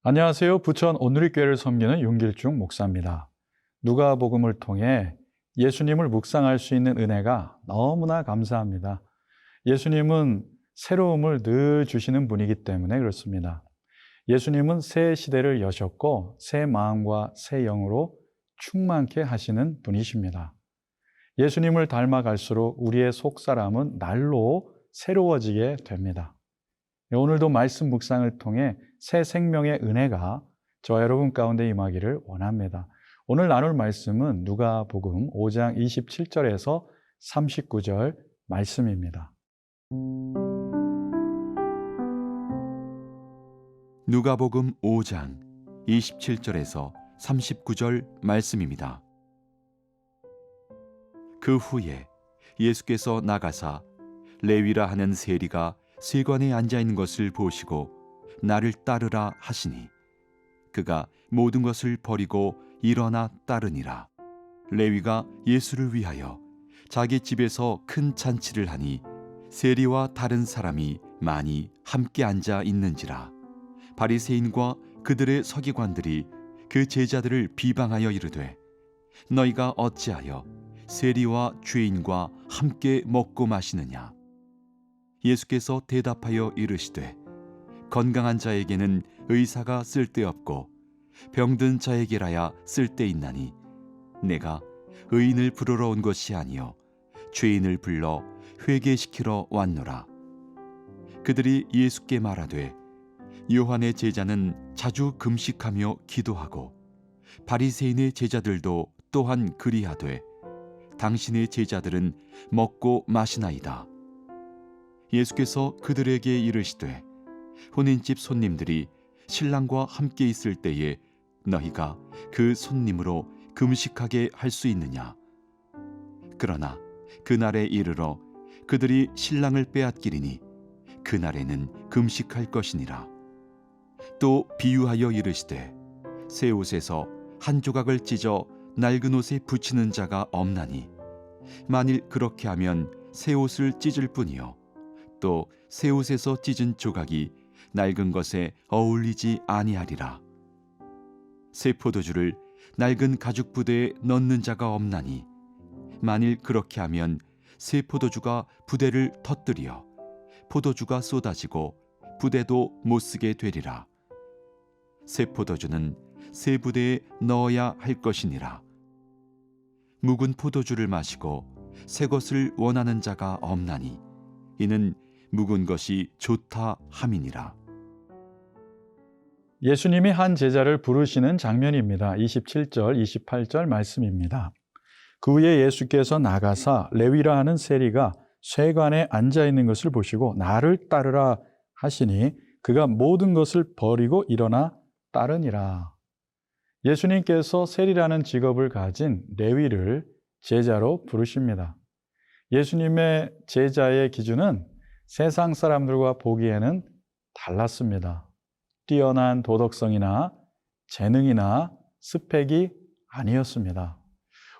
안녕하세요. 부천 온누리교회를 섬기는 윤길중 목사입니다. 누가복음을 통해 예수님을 묵상할 수 있는 은혜가 너무나 감사합니다. 예수님은 새로움을 늘 주시는 분이기 때문에 그렇습니다. 예수님은 새 시대를 여셨고 새 마음과 새 영으로 충만케 하시는 분이십니다. 예수님을 닮아갈수록 우리의 속사람은 날로 새로워지게 됩니다. 오늘도 말씀 묵상을 통해 새 생명의 은혜가 저와 여러분 가운데 임하기를 원합니다. 오늘 나눌 말씀은 누가복음 5장 27절에서 39절 말씀입니다. 누가복음 5장 27절에서 39절 말씀입니다. 그 후에 예수께서 나가사 레위라 하는 세리가 세관에 앉아 있는 것을 보시고 나를 따르라 하시니 그가 모든 것을 버리고 일어나 따르니라. 레위가 예수를 위하여 자기 집에서 큰 잔치를 하니 세리와 다른 사람이 많이 함께 앉아 있는지라. 바리새인과 그들의 서기관들이 그 제자들을 비방하여 이르되 너희가 어찌하여 세리와 죄인과 함께 먹고 마시느냐. 예수께서 대답하여 이르시되 건강한 자에게는 의사가 쓸데없고 병든 자에게라야 쓸데있나니 내가 의인을 부르러 온 것이 아니요 죄인을 불러 회개시키러 왔노라. 그들이 예수께 말하되 요한의 제자는 자주 금식하며 기도하고 바리새인의 제자들도 또한 그리하되 당신의 제자들은 먹고 마시나이다. 예수께서 그들에게 이르시되 혼인집 손님들이 신랑과 함께 있을 때에 너희가 그 손님으로 금식하게 할 수 있느냐. 그러나 그날에 이르러 그들이 신랑을 빼앗기리니 그날에는 금식할 것이니라. 또 비유하여 이르시되 새 옷에서 한 조각을 찢어 낡은 옷에 붙이는 자가 없나니 만일 그렇게 하면 새 옷을 찢을 뿐이요 또 새 옷에서 찢은 조각이 낡은 것에 어울리지 아니하리라. 새 포도주를 낡은 가죽 부대에 넣는 자가 없나니 만일 그렇게 하면 새 포도주가 부대를 터뜨려 포도주가 쏟아지고 부대도 못 쓰게 되리라. 새 포도주는 새 부대에 넣어야 할 것이니라. 묵은 포도주를 마시고 새 것을 원하는 자가 없나니 이는 묵은 것이 좋다 함이니라. 예수님이 한 제자를 부르시는 장면입니다. 27절, 28절 말씀입니다. 그 후에 예수께서 나가사 레위라 하는 세리가 쇠관에 앉아 있는 것을 보시고 나를 따르라 하시니 그가 모든 것을 버리고 일어나 따르니라. 예수님께서 세리라는 직업을 가진 레위를 제자로 부르십니다. 예수님의 제자의 기준은 세상 사람들과 보기에는 달랐습니다. 뛰어난 도덕성이나 재능이나 스펙이 아니었습니다.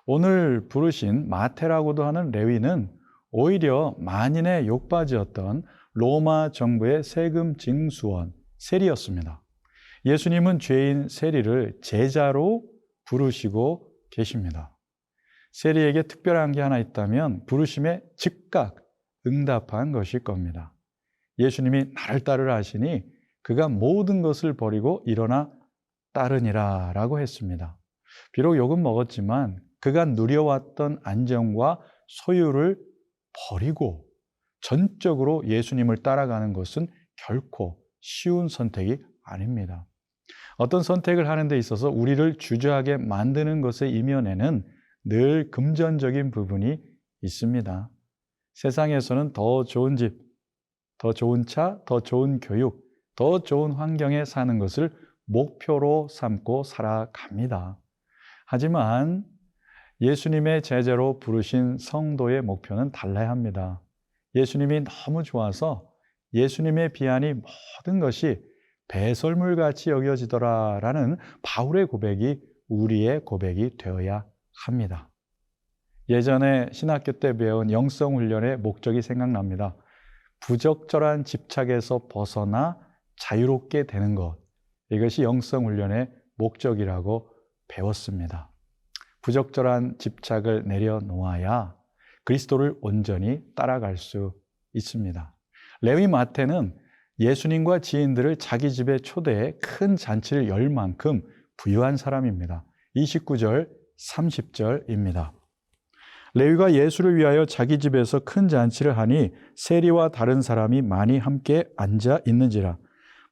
오늘 부르신 마태라고도 하는 레위는 오히려 만인의 욕받이였던 로마 정부의 세금 징수원 세리였습니다. 예수님은 죄인 세리를 제자로 부르시고 계십니다. 세리에게 특별한 게 하나 있다면 부르심에 즉각 응답한 것일 겁니다. 예수님이 나를 따르라 하시니 그가 모든 것을 버리고 일어나 따르니라 라고 했습니다. 비록 욕은 먹었지만 그가 누려왔던 안정과 소유를 버리고 전적으로 예수님을 따라가는 것은 결코 쉬운 선택이 아닙니다. 어떤 선택을 하는 데 있어서 우리를 주저하게 만드는 것의 이면에는 늘 금전적인 부분이 있습니다. 세상에서는 더 좋은 집, 더 좋은 차, 더 좋은 교육, 더 좋은 환경에 사는 것을 목표로 삼고 살아갑니다. 하지만 예수님의 제자로 부르신 성도의 목표는 달라야 합니다. 예수님이 너무 좋아서 예수님의 비하니 모든 것이 배설물같이 여겨지더라라는 바울의 고백이 우리의 고백이 되어야 합니다. 예전에 신학교 때 배운 영성훈련의 목적이 생각납니다. 부적절한 집착에서 벗어나 자유롭게 되는 것, 이것이 영성 훈련의 목적이라고 배웠습니다. 부적절한 집착을 내려놓아야 그리스도를 온전히 따라갈 수 있습니다. 레위 마태는 예수님과 지인들을 자기 집에 초대해 큰 잔치를 열 만큼 부유한 사람입니다. 29절, 30절입니다. 레위가 예수를 위하여 자기 집에서 큰 잔치를 하니 세리와 다른 사람이 많이 함께 앉아 있는지라.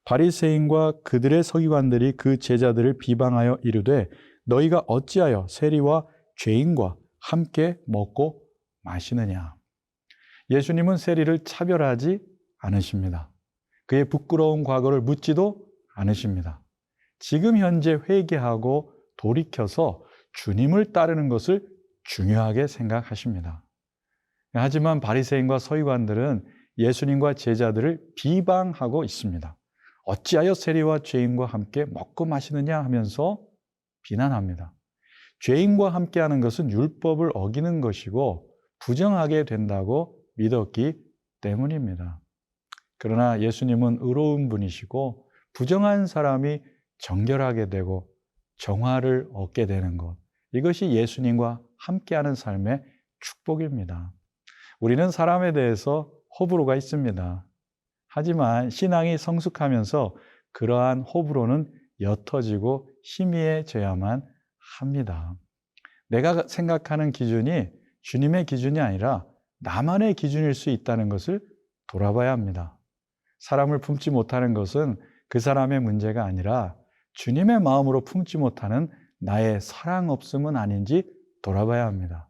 바리새인과 그들의 서기관들이 그 제자들을 비방하여 이르되 너희가 어찌하여 세리와 죄인과 함께 먹고 마시느냐. 예수님은 세리를 차별하지 않으십니다. 그의 부끄러운 과거를 묻지도 않으십니다. 지금 현재 회개하고 돌이켜서 주님을 따르는 것을 중요하게 생각하십니다. 하지만 바리새인과 서기관들은 예수님과 제자들을 비방하고 있습니다. 어찌하여 세리와 죄인과 함께 먹고 마시느냐 하면서 비난합니다. 죄인과 함께하는 것은 율법을 어기는 것이고 부정하게 된다고 믿었기 때문입니다. 그러나 예수님은 의로운 분이시고 부정한 사람이 정결하게 되고 정화를 얻게 되는 것, 이것이 예수님과 함께하는 삶의 축복입니다. 우리는 사람에 대해서 호불호가 있습니다. 하지만 신앙이 성숙하면서 그러한 호불호는 옅어지고 희미해져야만 합니다. 내가 생각하는 기준이 주님의 기준이 아니라 나만의 기준일 수 있다는 것을 돌아봐야 합니다. 사람을 품지 못하는 것은 그 사람의 문제가 아니라 주님의 마음으로 품지 못하는 나의 사랑 없음은 아닌지 돌아봐야 합니다.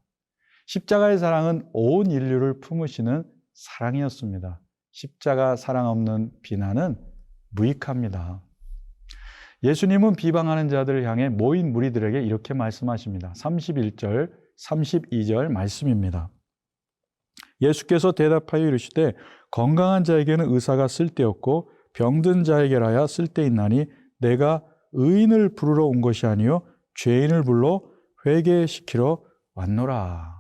십자가의 사랑은 온 인류를 품으시는 사랑이었습니다. 십자가 사랑 없는 비난은 무익합니다. 예수님은 비방하는 자들을 향해 모인 무리들에게 이렇게 말씀하십니다. 31절, 32절 말씀입니다. 예수께서 대답하여 이르시되 건강한 자에게는 의사가 쓸데없고 병든 자에게라야 쓸데있나니 내가 의인을 부르러 온 것이 아니요 죄인을 불러 회개시키러 왔노라.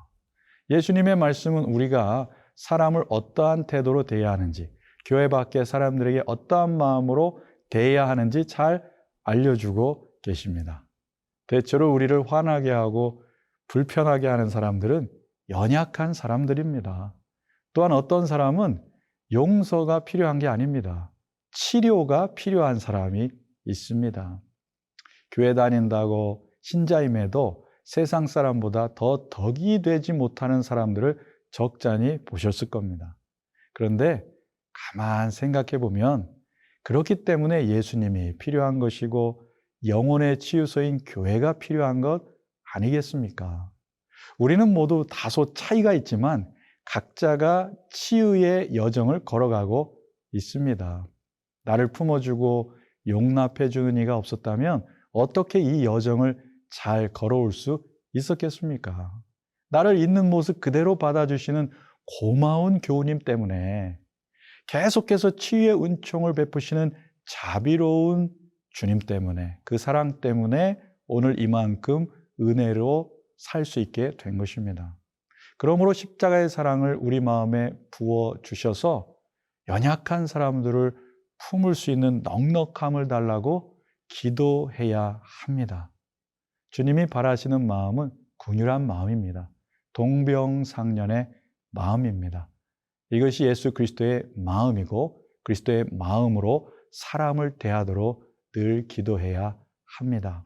예수님의 말씀은 우리가 사람을 어떠한 태도로 대해야 하는지, 교회 밖의 사람들에게 어떠한 마음으로 대해야 하는지 잘 알려주고 계십니다. 대체로 우리를 화나게 하고 불편하게 하는 사람들은 연약한 사람들입니다. 또한 어떤 사람은 용서가 필요한 게 아닙니다. 치료가 필요한 사람이 있습니다. 교회 다닌다고 신자임에도 세상 사람보다 더 덕이 되지 못하는 사람들을 적잖이 보셨을 겁니다. 그런데 가만 생각해 보면 그렇기 때문에 예수님이 필요한 것이고 영혼의 치유소인 교회가 필요한 것 아니겠습니까? 우리는 모두 다소 차이가 있지만 각자가 치유의 여정을 걸어가고 있습니다. 나를 품어주고 용납해주는 이가 없었다면 어떻게 이 여정을 잘 걸어올 수 있었겠습니까? 나를 있는 모습 그대로 받아주시는 고마운 교우님 때문에, 계속해서 치유의 은총을 베푸시는 자비로운 주님 때문에, 그 사랑 때문에 오늘 이만큼 은혜로 살 수 있게 된 것입니다. 그러므로 십자가의 사랑을 우리 마음에 부어주셔서 연약한 사람들을 품을 수 있는 넉넉함을 달라고 기도해야 합니다. 주님이 바라시는 마음은 긍휼한 마음입니다. 동병상련의 마음입니다. 이것이 예수 그리스도의 마음이고 그리스도의 마음으로 사람을 대하도록 늘 기도해야 합니다.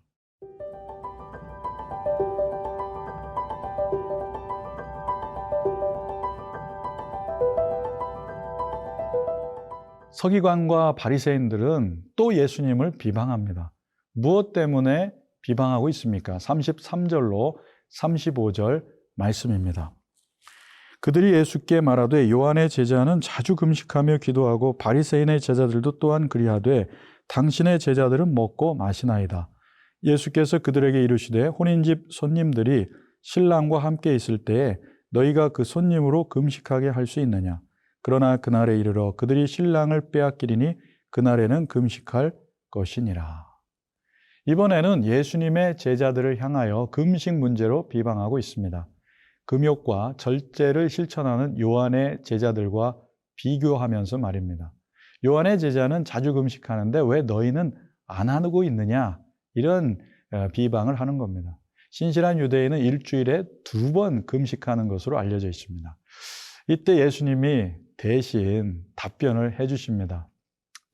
서기관과 바리새인들은 또 예수님을 비방합니다. 무엇 때문에 비방하고 있습니까? 33절로 35절 말씀입니다. 그들이 예수께 말하되 요한의 제자는 자주 금식하며 기도하고 바리새인의 제자들도 또한 그리하되 당신의 제자들은 먹고 마시나이다. 예수께서 그들에게 이르시되 혼인집 손님들이 신랑과 함께 있을 때에 너희가 그 손님으로 금식하게 할 수 있느냐? 그러나 그날에 이르러 그들이 신랑을 빼앗기리니 그날에는 금식할 것이니라. 이번에는 예수님의 제자들을 향하여 금식 문제로 비방하고 있습니다. 금욕과 절제를 실천하는 요한의 제자들과 비교하면서 말입니다. 요한의 제자는 자주 금식하는데 왜 너희는 안 하고 있느냐? 이런 비방을 하는 겁니다. 신실한 유대인은 일주일에 2번 금식하는 것으로 알려져 있습니다. 이때 예수님이 대신 답변을 해주십니다.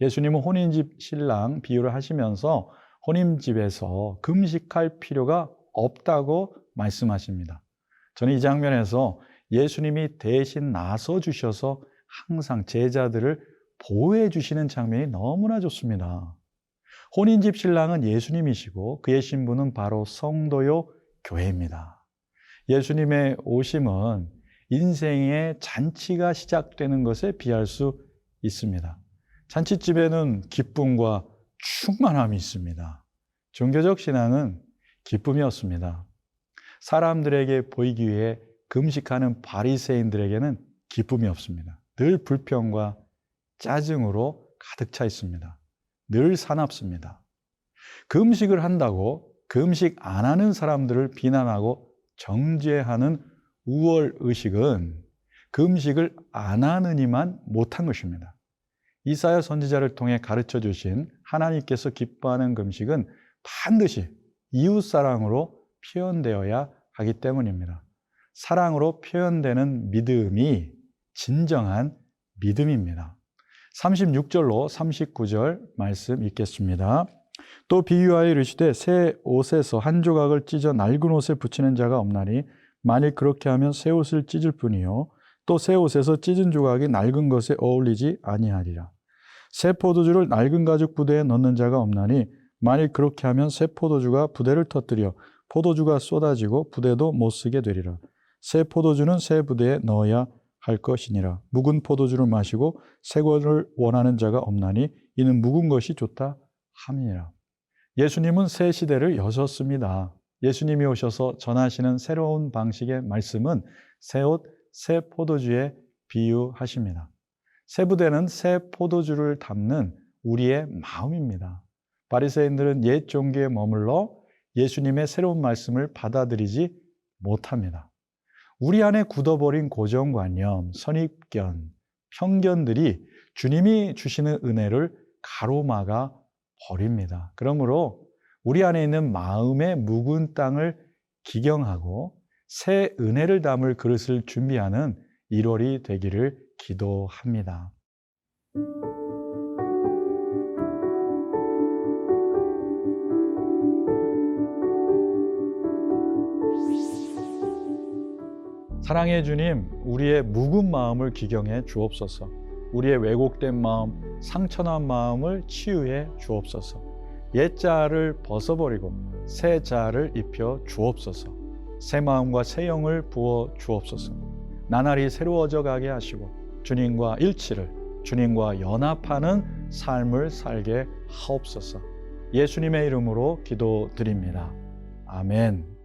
예수님은 혼인집 신랑 비유를 하시면서 혼인집에서 금식할 필요가 없다고 말씀하십니다. 저는 이 장면에서 예수님이 대신 나서 주셔서 항상 제자들을 보호해 주시는 장면이 너무나 좋습니다. 혼인집 신랑은 예수님이시고 그의 신부는 바로 성도요 교회입니다. 예수님의 오심은 인생의 잔치가 시작되는 것에 비할 수 있습니다. 잔치집에는 기쁨과 충만함이 있습니다. 종교적 신앙은 기쁨이 없습니다. 사람들에게 보이기 위해 금식하는 바리새인들에게는 기쁨이 없습니다. 늘 불평과 짜증으로 가득 차 있습니다. 늘 사납습니다. 금식을 한다고 금식 안 하는 사람들을 비난하고 정죄하는 우월의식은 금식을 안 하느니만 못한 것입니다. 이사야 선지자를 통해 가르쳐 주신 하나님께서 기뻐하는 금식은 반드시 이웃사랑으로 표현되어야 하기 때문입니다. 사랑으로 표현되는 믿음이 진정한 믿음입니다. 36절로 39절 말씀 읽겠습니다. 또 비유하여 이르시되 새 옷에서 한 조각을 찢어 낡은 옷에 붙이는 자가 없나니 만일 그렇게 하면 새 옷을 찢을 뿐이요 또 새 옷에서 찢은 조각이 낡은 것에 어울리지 아니하리라. 새 포도주를 낡은 가죽 부대에 넣는 자가 없나니 만일 그렇게 하면 새 포도주가 부대를 터뜨려 포도주가 쏟아지고 부대도 못 쓰게 되리라. 새 포도주는 새 부대에 넣어야 할 것이니라. 묵은 포도주를 마시고 새 것을 원하는 자가 없나니 이는 묵은 것이 좋다 함이니라. 예수님은 새 시대를 여셨습니다. 예수님이 오셔서 전하시는 새로운 방식의 말씀은 새 옷, 새 포도주에 비유하십니다. 새 부대는 새 포도주를 담는 우리의 마음입니다. 바리새인들은 옛 종교에 머물러 예수님의 새로운 말씀을 받아들이지 못합니다. 우리 안에 굳어버린 고정관념, 선입견, 편견들이 주님이 주시는 은혜를 가로막아 버립니다. 그러므로 우리 안에 있는 마음의 묵은 땅을 기경하고 새 은혜를 담을 그릇을 준비하는 1월이 되기를 기도합니다. 사랑의 주님, 우리의 묵은 마음을 기경해 주옵소서. 우리의 왜곡된 마음, 상처난 마음을 치유해 주옵소서. 옛 자아를 벗어버리고 새 자아를 입혀 주옵소서. 새 마음과 새 영을 부어 주옵소서. 나날이 새로워져 가게 하시고 주님과 일치를, 주님과 연합하는 삶을 살게 하옵소서. 예수님의 이름으로 기도드립니다. 아멘.